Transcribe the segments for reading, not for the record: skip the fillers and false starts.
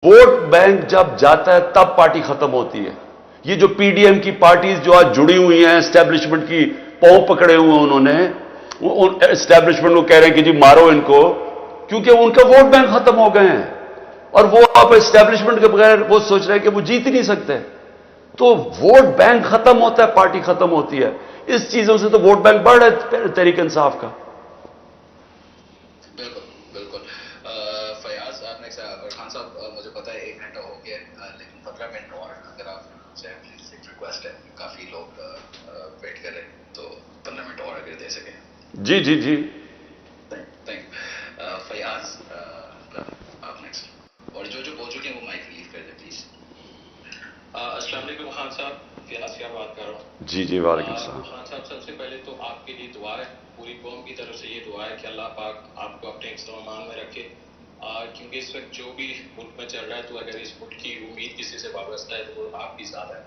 Vote bank جب جاتا ہے تب پارٹی ختم ہوتی ہے. یہ جو پی ڈی ایم کی پارٹیز جو آج جڑی ہوئی ہیں اسٹیبلشمنٹ کی پاؤں پکڑے ہوئے ہیں، انہوں نے اسٹیبلشمنٹ کو کہہ رہے ہیں کہ جی مارو ان کو، کیونکہ ان کا ووٹ بینک ختم ہو گئے ہیں اور وہ آپ اسٹیبلشمنٹ کے بغیر وہ سوچ رہے ہیں کہ وہ جیت ہی نہیں سکتے. تو ووٹ بینک ختم ہوتا ہے، پارٹی ختم ہوتی ہے. اس چیزوں سے تو ووٹ بینک بڑھ رہا ہے تحریک انصاف کا. بالکل بالکل. فیاض آپ نے خان صاحب مجھے پتا ہے 1 گھنٹہ ہو گیا لیکن 15 منٹ اور اگر آپ سے پلیز ایک ریکویسٹ ہے، کافی لوگ ویٹ کر رہے ہیں تو 15 منٹ اور اگر دے سکیں. جی جی جی. تھینک. فیاض آپ نیکسٹ، اور جو بول چکے ہیں وہ مائک ریلیو کر دیں پلیز. السلام علیکم خان صاحب، فیاض کیا بات کر رہا ہوں. جی جی وعلیکم السلام. خان صاحب سب سے پہلے تو آپ کے لیے دعا ہے، پوری قوم کی طرف سے یہ دعا ہے کہ اللہ پاک آپ کو اپنے امان میں رکھے، کیونکہ اس وقت جو بھی ملک میں چل رہا ہے تو اگر اس ملک کی امید کسی سے وابستہ ہے تو وہ آپ کی ذات ہے.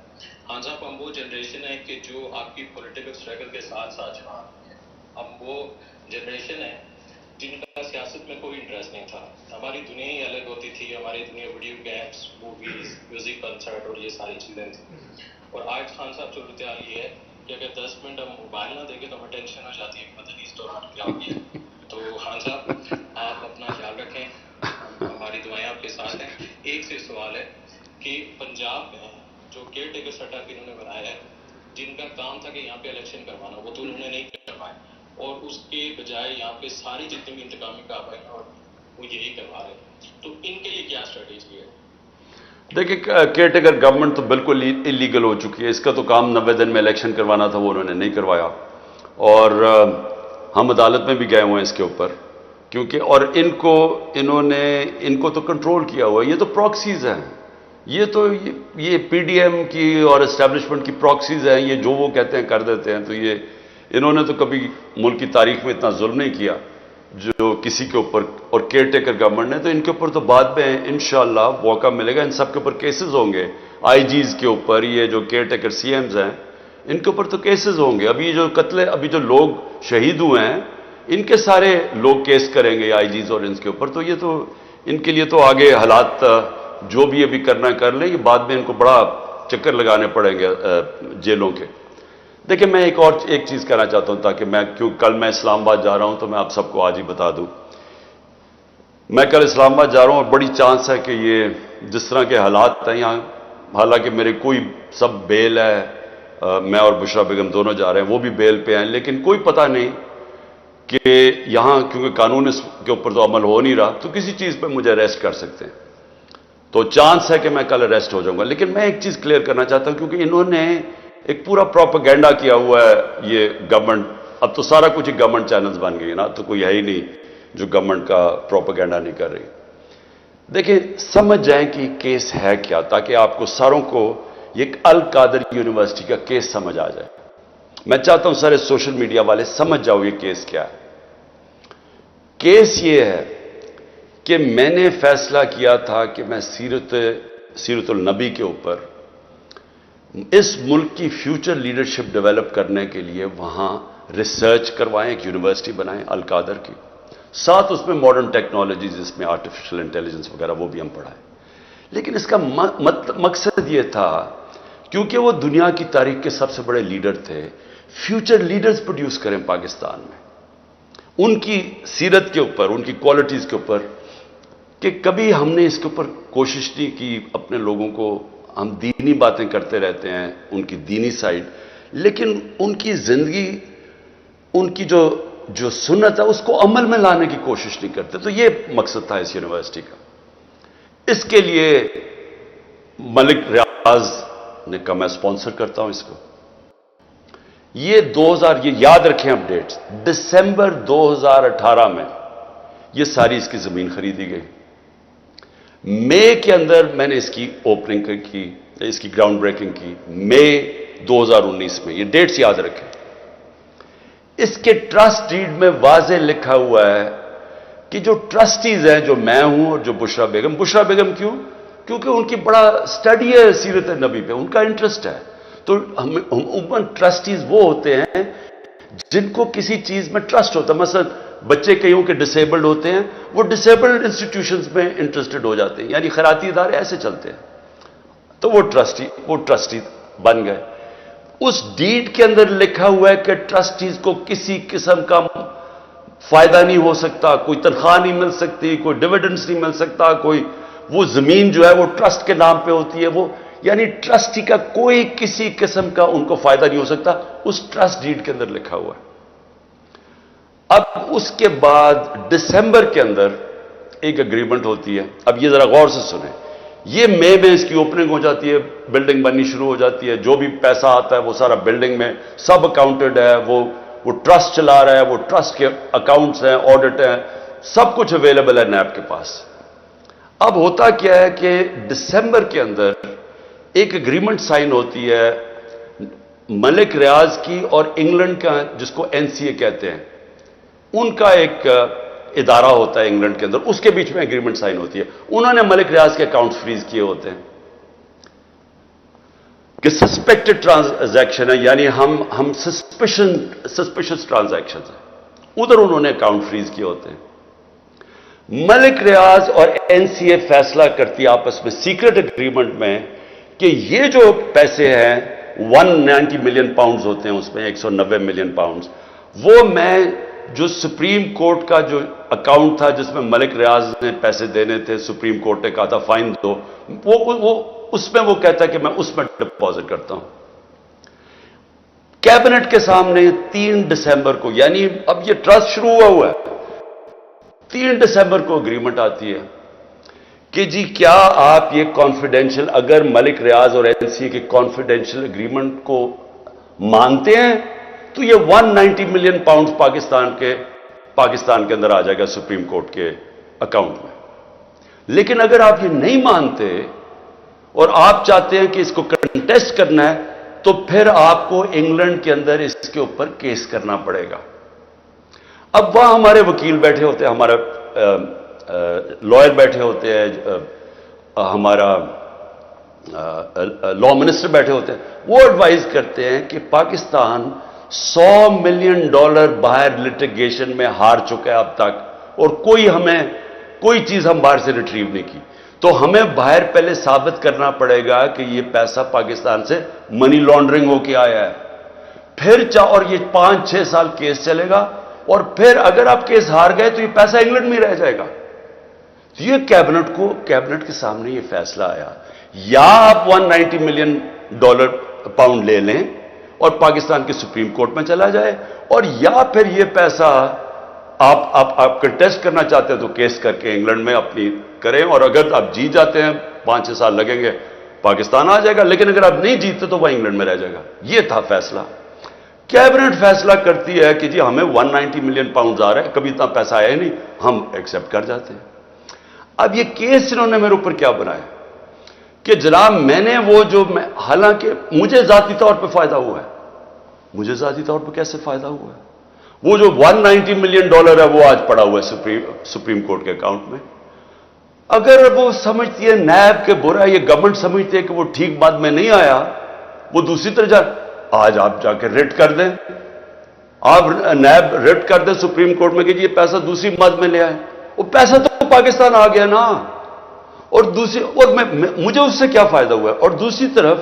خان صاحب ہم وہ جنریشن ہے کہ جو آپ کی پولیٹیکل اسٹرگل کے ساتھ ساتھ جہاں ہے، ہم وہ جنریشن ہے جن کا سیاست میں کوئی انٹرسٹ نہیں تھا. ہماری دنیا ہی الگ ہوتی تھی، ہماری دنیا video games, movies, music concert اور یہ ساری چیزیں تھیں. اور آج خان صاحب صورتحال یہ ہے کہ اگر 10 منٹ ہم موبائل نہ دیکھیں تو ہمیں ٹینشن ہو جاتی ہے کہ پتہ نہیں اس دوران کیا ہو گیا. تو خان صاحب آپ اپنا خیال رکھیں، ہماری دعائیں آپ کے ساتھ ہیں. ایک سے سوال ہے کہ پنجاب میں جو کیئر ٹیکر سیٹ اپ انہوں نے بنایا ہے، جن کا کام تھا کہ یہاں پہ الیکشن کروانا، وہ تو انہوں نے نہیں کروائے، اور اس کے بجائے یہاں پہ ساری جتنی بھی انتقامی کارروائی ہیں اور وہ یہی کروا رہے ہیں، تو ان کے لیے کیا اسٹریٹجی ہے؟ دیکھیں کیئر ٹیکر گورنمنٹ تو بالکل انلیگل ہو چکی ہے. اس کا تو کام 90 دن میں الیکشن کروانا تھا، وہ انہوں نے نہیں کروایا، اور ہم عدالت میں بھی گئے ہوئے ہیں اس کے اوپر، کیونکہ اور ان کو تو کنٹرول کیا ہوا ہے. یہ تو پراکسیز ہیں، یہ پی ڈی ایم کی اور اسٹیبلشمنٹ کی پراکسیز ہیں. یہ جو وہ کہتے ہیں کر دیتے ہیں. تو یہ انہوں نے تو کبھی ملک کی تاریخ میں اتنا ظلم نہیں کیا جو کسی کے اوپر. اور کیئر ٹیکر گورنمنٹ نے تو ان کے اوپر تو بعد میں انشاءاللہ موقع ملے گا. ان سب کے اوپر کیسز ہوں گے، آئی جیز کے اوپر، یہ جو کیئر ٹیکر سی ایمز ہیں ان کے اوپر تو کیسز ہوں گے. ابھی جو لوگ شہید ہوئے ہیں ان کے سارے لوگ کیس کریں گے آئی جیز اور ان کے اوپر. تو یہ تو ان کے لیے تو آگے حالات جو بھی ابھی کرنا کر لیں، یہ بعد میں ان کو بڑا چکر لگانے پڑیں گے جیلوں کے. دیکھیں میں ایک چیز کہنا چاہتا ہوں، تاکہ کل میں اسلام آباد جا رہا ہوں تو میں آپ سب کو آج ہی بتا دوں. میں کل اسلام آباد جا رہا ہوں اور بڑی چانس ہے کہ یہ جس طرح کے حالات ہیں یہاں، حالانکہ میرے سب بیل ہے، میں اور بشرا بیگم دونوں جا رہے ہیں، وہ بھی بیل پہ ہیں، لیکن کوئی پتہ نہیں کہ یہاں کیونکہ قانون اس کے اوپر تو عمل ہو نہیں رہا، تو کسی چیز پہ مجھے اریسٹ کر سکتے ہیں. تو چانس ہے کہ میں کل اریسٹ ہو جاؤں گا. لیکن میں ایک چیز کلیئر کرنا چاہتا ہوں، کیونکہ انہوں نے ایک پورا پروپیگنڈا کیا ہوا ہے یہ گورنمنٹ. اب تو سارا کچھ ہی گورنمنٹ چینلز بن گئی نا، تو کوئی ہے ہی نہیں جو گورنمنٹ کا پروپیگنڈا نہیں کر رہی. دیکھیں سمجھ جائیں کہ کیس ہے کیا، تاکہ آپ کو ساروں کو یہ القادر یونیورسٹی کا کیس سمجھ آ جائے. میں چاہتا ہوں سارے سوشل میڈیا والے سمجھ جاؤ یہ کیس کیا ہے. کیس یہ ہے کہ میں نے فیصلہ کیا تھا کہ میں سیرت النبی کے اوپر اس ملک کی فیوچر لیڈرشپ ڈیولپ کرنے کے لیے وہاں ریسرچ کروائیں، ایک یونیورسٹی بنائیں القادر کی، ساتھ اس میں ماڈرن ٹیکنالوجیز، اس میں آرٹیفیشل انٹیلیجنس وغیرہ وہ بھی ہم پڑھائیں. لیکن اس کا مقصد یہ تھا کیونکہ وہ دنیا کی تاریخ کے سب سے بڑے لیڈر تھے، فیوچر لیڈرز پروڈیوس کریں پاکستان میں، ان کی سیرت کے اوپر، ان کی کوالٹیز کے اوپر. کہ کبھی ہم نے اس کے اوپر کوشش نہیں کی اپنے لوگوں کو. ہم دینی باتیں کرتے رہتے ہیں، ان کی دینی سائڈ، لیکن ان کی زندگی، ان کی جو سنت ہے اس کو عمل میں لانے کی کوشش نہیں کرتے. تو یہ مقصد تھا اس یونیورسٹی کا. اس کے لیے ملک ریاض نے کہا میں اسپانسر کرتا ہوں اس کو. یہ یاد رکھیں اپ ڈیٹس، دسمبر 2018 میں یہ ساری اس کی زمین خریدی گئی. مئی کے اندر میں نے اس کی اوپننگ کی، اس کی گراؤنڈ بریکنگ کی، مئی 2019 میں. یہ ڈیٹس یاد رکھیں. اس کے ٹرسٹ ڈیڈ میں واضح لکھا ہوا ہے کہ جو ٹرسٹیز ہیں، جو میں ہوں اور جو بشرا بیگم کیوں؟ کیونکہ ان کی بڑا سٹڈی ہے سیرت نبی پہ، ان کا انٹرسٹ ہے. تو عموماً ٹرسٹیز وہ ہوتے ہیں جن کو کسی چیز میں ٹرسٹ ہوتا ہے. مثلا بچے کئیوں کے ڈسیبلڈ ہوتے ہیں، وہ ڈسیبلڈ انسٹیٹیوشنز میں انٹرسٹڈ ہو جاتے ہیں، یعنی خیراتی ادارے ایسے چلتے ہیں، تو وہ ٹرسٹی بن گئے۔ اس ڈیڈ کے اندر لکھا ہوا ہے کہ ٹرسٹیز کو کسی قسم کا فائدہ نہیں ہو سکتا، کوئی تنخواہ نہیں مل سکتی، کوئی ڈیویڈنڈز نہیں مل سکتا، کوئی وہ زمین جو ہے وہ ٹرسٹ کے نام پہ ہوتی ہے، وہ یعنی ٹرسٹی کا کوئی کسی قسم کا ان کو فائدہ نہیں ہو سکتا، اس ٹرسٹ ڈیڈ کے اندر لکھا ہوا ہے۔ اب اس کے بعد دسمبر کے اندر ایک اگریمنٹ ہوتی ہے، اب یہ ذرا غور سے سنیں، یہ مئی میں اس کی اوپننگ ہو جاتی ہے، بلڈنگ بننی شروع ہو جاتی ہے، جو بھی پیسہ آتا ہے وہ سارا بلڈنگ میں سب اکاؤنٹڈ ہے، وہ ٹرسٹ چلا رہا ہے، وہ ٹرسٹ کے اکاؤنٹس ہیں، آڈٹ ہیں، سب کچھ اویلیبل ہے نیب کے پاس۔ اب ہوتا کیا ہے کہ دسمبر کے اندر ایک اگریمنٹ سائن ہوتی ہے ملک ریاض کی اور انگلینڈ کا، جس کو NCA کہتے ہیں، ان کا ایک ادارہ ہوتا ہے انگلینڈ کے اندر، اس کے بیچ میں اگریمنٹ سائن ہوتی ہے۔ انہوں نے ملک ریاض کے اکاؤنٹس فریز کیے ہوتے ہیں کہ سسپیکٹڈ ٹرانزیکشن ہے، یعنی ہم سسپیشس ٹرانزیکشن ہیں، ادھر انہوں نے اکاؤنٹ فریز کیے ہوتے ہیں۔ ملک ریاض اور NCA فیصلہ کرتی آپس میں سیکرٹ اگریمنٹ میں کہ یہ جو پیسے ہیں 190 ملین پاؤنڈز ہوتے ہیں، اس میں 190 ملین پاؤنڈز، وہ میں جو سپریم کورٹ کا جو اکاؤنٹ تھا جس میں ملک ریاض نے پیسے دینے تھے، سپریم کورٹ نے کہا تھا فائن دو، وہ اس میں وہ کہتا ہے کہ میں اس میں ڈپازٹ کرتا ہوں۔ کیبنٹ کے سامنے 3 دسمبر کو، یعنی اب یہ ٹرسٹ شروع ہوا ہے، 3 دسمبر کو اگریمنٹ آتی ہے کہ جی کیا آپ یہ کانفیڈینشیل، اگر ملک ریاض اور NCA کے کانفیڈینشیل اگریمنٹ کو مانتے ہیں تو یہ 190 ملین پاؤنڈ پاکستان کے اندر آ جائے گا سپریم کورٹ کے اکاؤنٹ میں۔ لیکن اگر آپ یہ نہیں مانتے اور آپ چاہتے ہیں کہ اس کو کنٹیسٹ کرنا ہے تو پھر آپ کو انگلینڈ کے اندر اس کے اوپر کیس کرنا پڑے گا۔ اب وہاں ہمارے وکیل بیٹھے ہوتے ہیں، ہمارا لائر بیٹھے ہوتے ہیں، ہمارا لا منسٹر بیٹھے ہوتے ہیں، وہ ایڈوائز کرتے ہیں کہ پاکستان $100 ملین باہر لٹیگیشن میں ہار چکا ہے اب تک، اور کوئی چیز ہم باہر سے ریٹریو نہیں کی، تو ہمیں باہر پہلے ثابت کرنا پڑے گا کہ یہ پیسہ پاکستان سے منی لانڈرنگ ہو کے آیا ہے، پھر اور یہ 5-6 سال کیس چلے گا، اور پھر اگر آپ کیس ہار گئے تو یہ پیسہ انگلینڈ میں رہ جائے گا۔ تو یہ کیبنٹ کے سامنے یہ فیصلہ آیا، یا آپ 190 ملین پاؤنڈ لے لیں اور پاکستان کے سپریم کورٹ میں چلا جائے، اور یا پھر یہ پیسہ آپ کنٹیسٹ کرنا چاہتے ہیں تو کیس کر کے انگلینڈ میں اپنی کریں، اور اگر آپ جیت جاتے ہیں 5-6 سال لگیں گے پاکستان آ جائے گا، لیکن اگر آپ نہیں جیتتے تو وہ انگلینڈ میں رہ جائے گا۔ یہ تھا فیصلہ۔ کیبنٹ فیصلہ کرتی ہے کہ جی ہمیں 190 ملین پاؤنڈز آ رہا ہے، کبھی اتنا پیسہ آیا ہی نہیں، ہم ایکسیپٹ کر جاتے ہیں۔ اب یہ کیس انہوں نے میرے اوپر کیا بنایا کہ جناب حالانکہ مجھے ذاتی طور پہ فائدہ ہوا ہے، مجھے ذاتی طور پہ کیسے فائدہ ہوا ہے؟ وہ جو 190 ملین ڈالر ہے وہ آج پڑا ہوا ہے سپریم کورٹ کے اکاؤنٹ میں۔ اگر وہ سمجھتی ہے نیب کے برا، یہ گورنمنٹ سمجھتی ہے کہ وہ ٹھیک بات میں نہیں آیا، وہ دوسری طرح آج آپ جا کے ریٹ کر دیں، آپ نیب ریٹ کر دیں سپریم کورٹ میں کہ یہ پیسہ دوسری مد میں لے آئے، وہ پیسہ تو پاکستان آ گیا نا، اور مجھے اس سے کیا فائدہ ہوا ہے؟ اور دوسری طرف